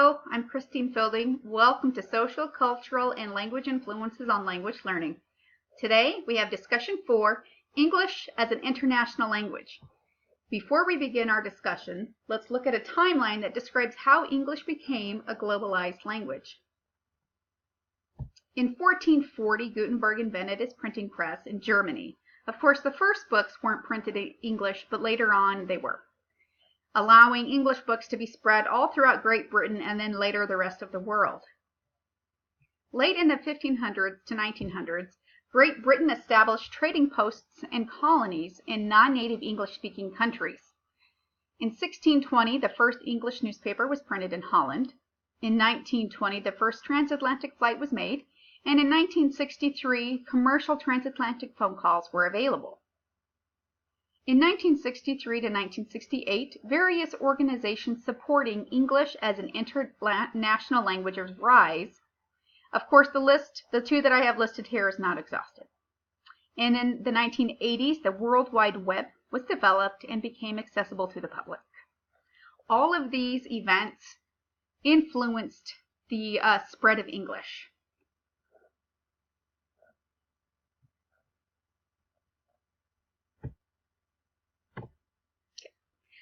Hello, I'm Christine Fielding. Welcome to Social, Cultural, and Language Influences on Language Learning. Today we have discussion 4, English as an International Language. Before we begin our discussion, let's look at a timeline that describes how English became a globalized language. In 1440, Gutenberg invented his printing press in Germany. Of course, the first books weren't printed in English, but later on they were, allowing English books to be spread all throughout Great Britain and then later the rest of the world. Late in the 1500s to 1900s, Great Britain established trading posts and colonies in non-native English-speaking countries. In 1620, the first English newspaper was printed in Holland. In 1920, the first transatlantic flight was made, and in 1963, commercial transatlantic phone calls were available. In 1963 to 1968, various organizations supporting English as an international language rise. Of course, the two that I have listed here is not exhaustive. And in the 1980s, the World Wide Web was developed and became accessible to the public. All of these events influenced the spread of English.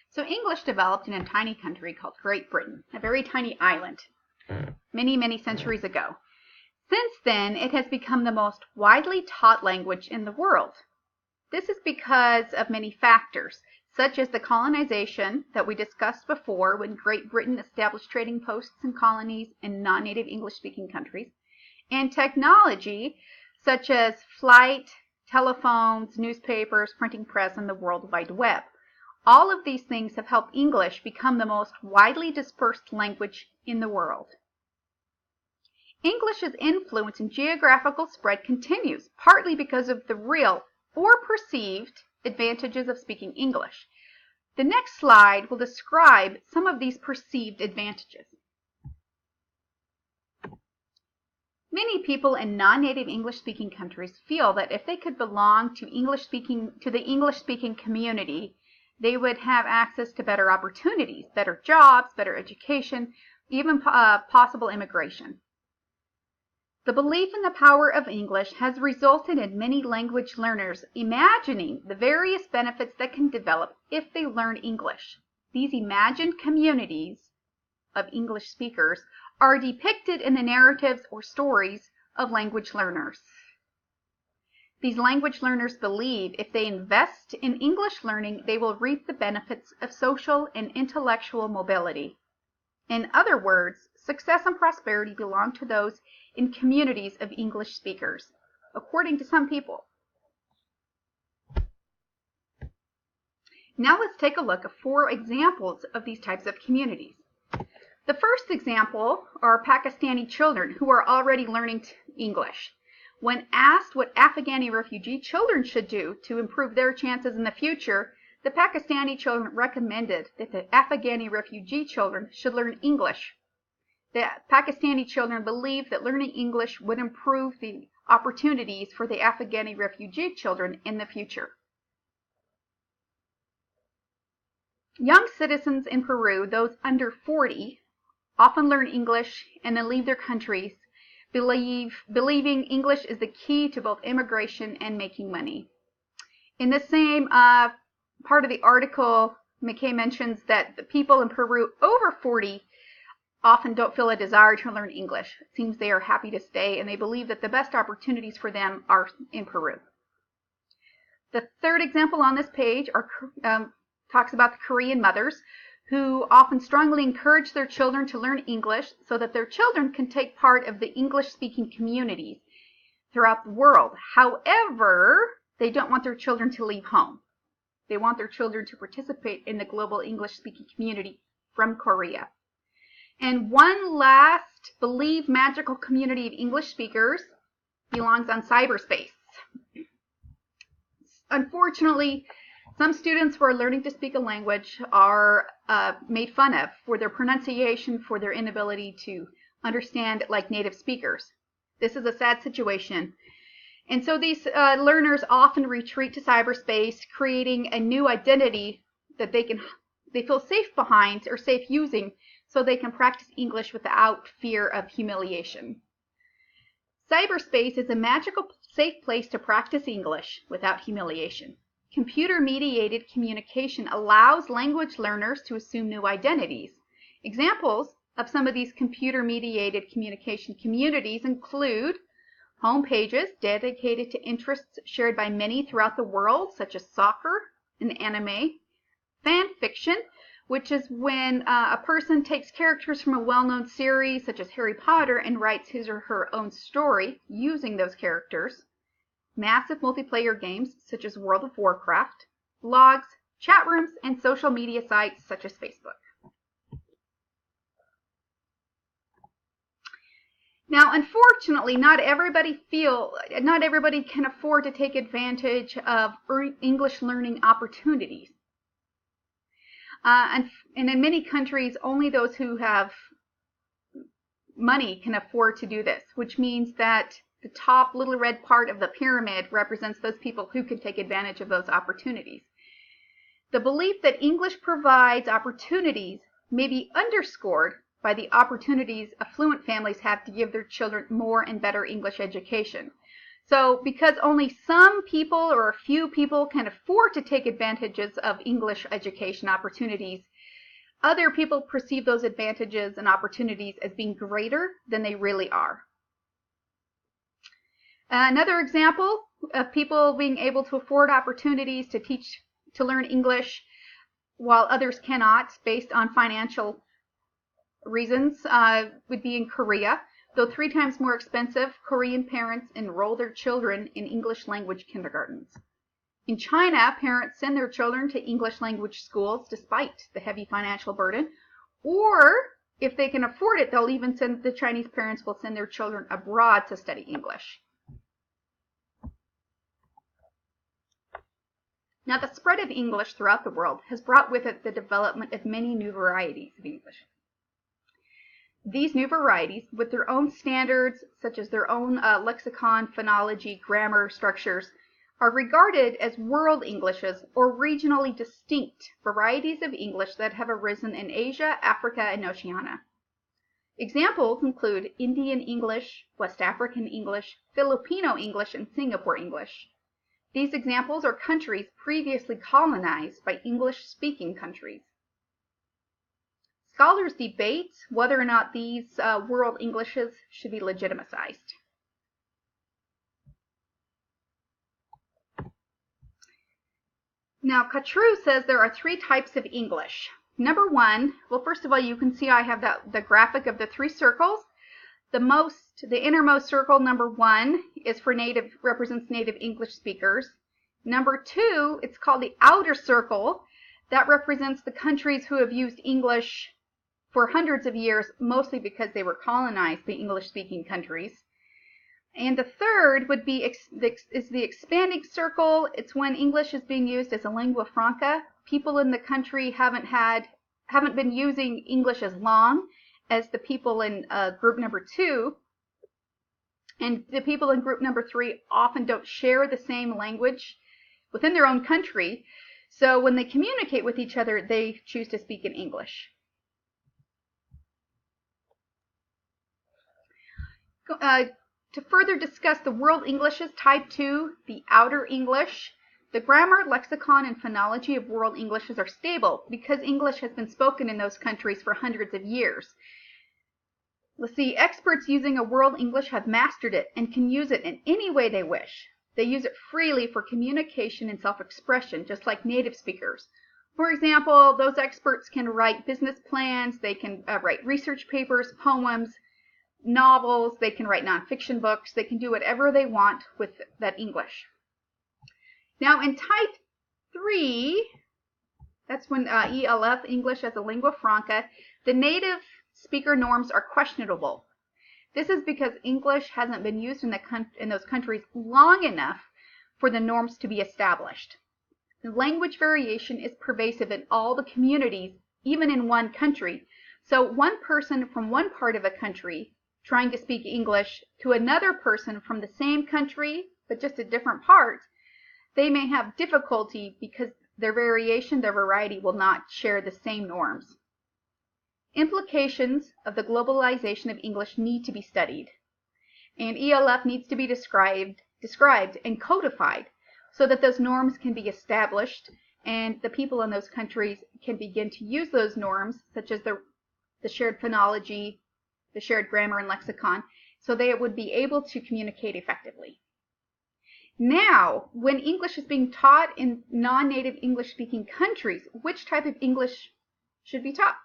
So English developed in a tiny country called Great Britain, a very tiny island, many centuries ago. Since then, it has become the most widely taught language in the world. This is because of many factors, such as the colonization that we discussed before when Great Britain established trading posts and colonies in non-native English-speaking countries, and technology such as flight, telephones, newspapers, printing press, and the World Wide Web. All of these things have helped English become the most widely dispersed language in the world. English's influence and geographical spread continues, partly because of the real or perceived advantages of speaking English. The next slide will describe some of these perceived advantages. Many people in non-native English-speaking countries feel that if they could belong to the English-speaking community, they would have access to better opportunities, better jobs, better education, even possible immigration. The belief in the power of English has resulted in many language learners imagining the various benefits that can develop if they learn English. These imagined communities of English speakers are depicted in the narratives or stories of language learners. These language learners believe if they invest in English learning, they will reap the benefits of social and intellectual mobility. In other words, success and prosperity belong to those in communities of English speakers, according to some people. Now let's take a look at 4 examples of these types of communities. The first example are Pakistani children who are already learning English. When asked what Afghani refugee children should do to improve their chances in the future, the Pakistani children recommended that the Afghani refugee children should learn English. The Pakistani children believed that learning English would improve the opportunities for the Afghani refugee children in the future. Young citizens in Peru, those under 40, often learn English and then leave their countries, believing English is the key to both immigration and making money. In the same part of the article, McKay mentions that the people in Peru over 40 often don't feel a desire to learn English. It seems they are happy to stay, and they believe that the best opportunities for them are in Peru. The third example on this page talks about the Korean mothers who often strongly encourage their children to learn English so that their children can take part of the English-speaking communities throughout the world. However, they don't want their children to leave home. They want their children to participate in the global English-speaking community from Korea. And one last believed magical community of English speakers belongs on cyberspace. Unfortunately, some students who are learning to speak a language are made fun of for their pronunciation, for their inability to understand like native speakers. This is a sad situation. And so these learners often retreat to cyberspace, creating a new identity that they feel safe behind or safe using so they can practice English without fear of humiliation. Cyberspace is a magical, safe place to practice English without humiliation. Computer-mediated communication allows language learners to assume new identities. Examples of some of these computer-mediated communication communities include home pages dedicated to interests shared by many throughout the world, such as soccer and anime. Fan fiction, which is when a person takes characters from a well-known series, such as Harry Potter, and writes his or her own story using those characters. Massive multiplayer games, such as World of Warcraft. Blogs, chat rooms, and social media sites, such as Facebook. Now, unfortunately, not everybody can afford to take advantage of English learning opportunities. And in many countries, only those who have money can afford to do this, which means that the top little red part of the pyramid represents those people who can take advantage of those opportunities. The belief that English provides opportunities may be underscored by the opportunities affluent families have to give their children more and better English education. So because only some people or a few people can afford to take advantages of English education opportunities, other people perceive those advantages and opportunities as being greater than they really are. Another example of people being able to afford opportunities to learn English while others cannot, based on financial reasons, would be in Korea. Though 3 times more expensive, Korean parents enroll their children in English language kindergartens. In China, parents send their children to English language schools despite the heavy financial burden, or if they can afford it, the Chinese parents will send their children abroad to study English. Now, the spread of English throughout the world has brought with it the development of many new varieties of English. These new varieties, with their own standards, such as their own lexicon, phonology, grammar structures, are regarded as world Englishes or regionally distinct varieties of English that have arisen in Asia, Africa, and Oceania. Examples include Indian English, West African English, Filipino English, and Singapore English. These examples are countries previously colonized by English-speaking countries. Scholars debate whether or not these world Englishes should be legitimized. Now, Catrue says there are 3 types of English. Number 1, well, first of all, you can see I have the graphic of the 3 circles. The innermost circle, number 1, is for represents native English speakers. Number 2, it's called the outer circle. That represents the countries who have used English for hundreds of years, mostly because they were colonized by English-speaking countries. And the third would be is the expanding circle. It's when English is being used as a lingua franca. People in the country haven't been using English as long as the people in group number 2. And the people in group number 3 often don't share the same language within their own country. So when they communicate with each other, they choose to speak in English. To further discuss the world Englishes, type 2, the outer English, the grammar, lexicon, and phonology of world Englishes are stable because English has been spoken in those countries for hundreds of years. Let's see, experts using a world English have mastered it and can use it in any way they wish. They use it freely for communication and self-expression, just like native speakers. For example, those experts can write business plans, they can write research papers, poems, novels, they can write nonfiction books, they can do whatever they want with that English. Now in type 3, that's when ELF, English as a lingua franca, the native speaker norms are questionable. This is because English hasn't been used in those countries long enough for the norms to be established. The language variation is pervasive in all the communities, even in one country. So one person from one part of a country trying to speak English to another person from the same country, but just a different part, they may have difficulty because their variety will not share the same norms. Implications of the globalization of English need to be studied, and ELF needs to be described and codified so that those norms can be established and the people in those countries can begin to use those norms, such as the shared phonology, the shared grammar and lexicon, so they would be able to communicate effectively. Now, when English is being taught in non-native English-speaking countries, which type of English should be taught?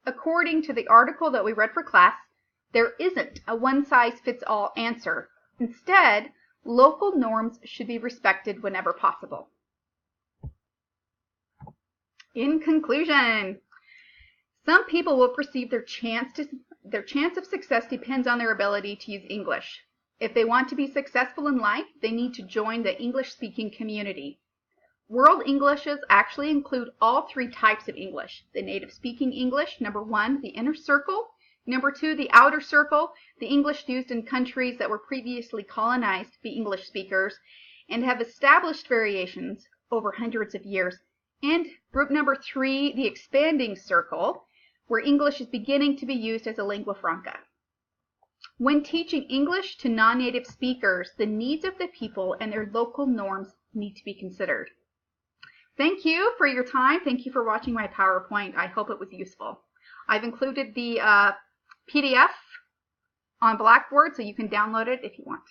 According to the article that we read for class, there isn't a one-size-fits-all answer. Instead, local norms should be respected whenever possible. In conclusion, some people will perceive their chance of success depends on their ability to use English. If they want to be successful in life, they need to join the English-speaking community. World Englishes actually include all three types of English: the native-speaking English, number 1, the inner circle, number 2, the outer circle, the English used in countries that were previously colonized by English speakers and have established variations over hundreds of years, and group number 3, the expanding circle, where English is beginning to be used as a lingua franca. When teaching English to non-native speakers, the needs of the people and their local norms need to be considered. Thank you for your time. Thank you for watching my PowerPoint. I hope it was useful. I've included the PDF on Blackboard, so you can download it if you want.